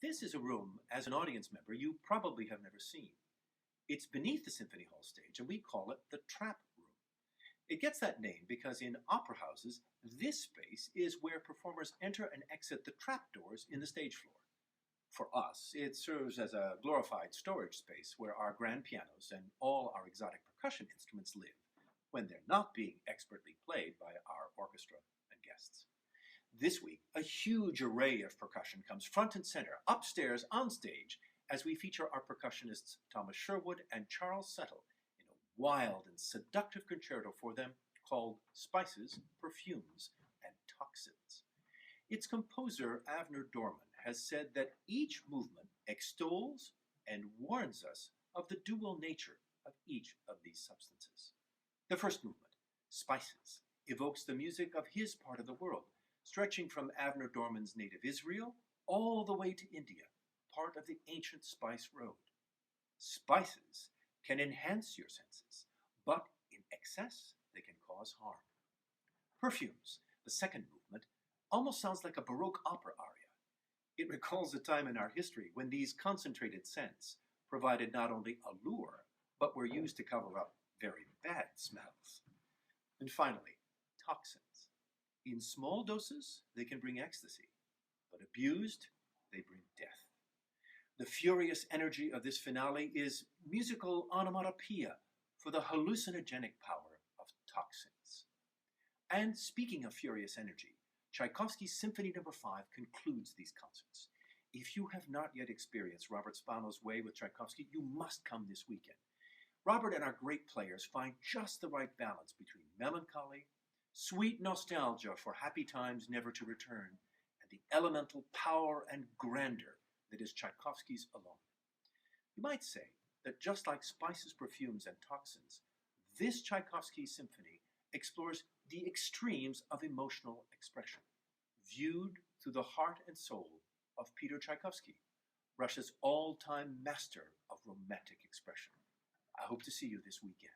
This is a room, as an audience member, you probably have never seen. It's beneath the Symphony Hall stage, and we call it the Trap Room. It gets that name because in opera houses, this space is where performers enter and exit the trapdoors in the stage floor. For us, it serves as a glorified storage space where our grand pianos and all our exotic percussion instruments live when they're not being expertly played by our orchestra and guests. This week, a huge array of percussion comes front and center, upstairs on stage, as we feature our percussionists Thomas Sherwood and Charles Settle in a wild and seductive concerto for them called Spices, Perfumes, and Toxins. Its composer, Avner Dorman, has said that each movement extols and warns us of the dual nature of each of these substances. The first movement, Spices, evokes the music of his part of the world, stretching from Avner Dorman's native Israel all the way to India, part of the ancient spice road. Spices can enhance your senses, but in excess they can cause harm. Perfumes, the second movement, almost sounds like a Baroque opera aria. It recalls a time in our history when these concentrated scents provided not only allure, but were used to cover up very bad smells. And finally, toxins. In small doses, they can bring ecstasy, but abused, they bring death. The furious energy of this finale is musical onomatopoeia for the hallucinogenic power of toxins. And speaking of furious energy, Tchaikovsky Symphony No. 5 concludes these concerts. If you have not yet experienced Robert Spano's way with Tchaikovsky, you must come this weekend. Robert and our great players find just the right balance between melancholy, sweet nostalgia for happy times never to return, and the elemental power and grandeur that is Tchaikovsky's alone. You might say that just like Spices, Perfumes, and Toxins, this Tchaikovsky symphony explores the extremes of emotional expression, viewed through the heart and soul of Peter Tchaikovsky, Russia's all-time master of romantic expression. I hope to see you this weekend.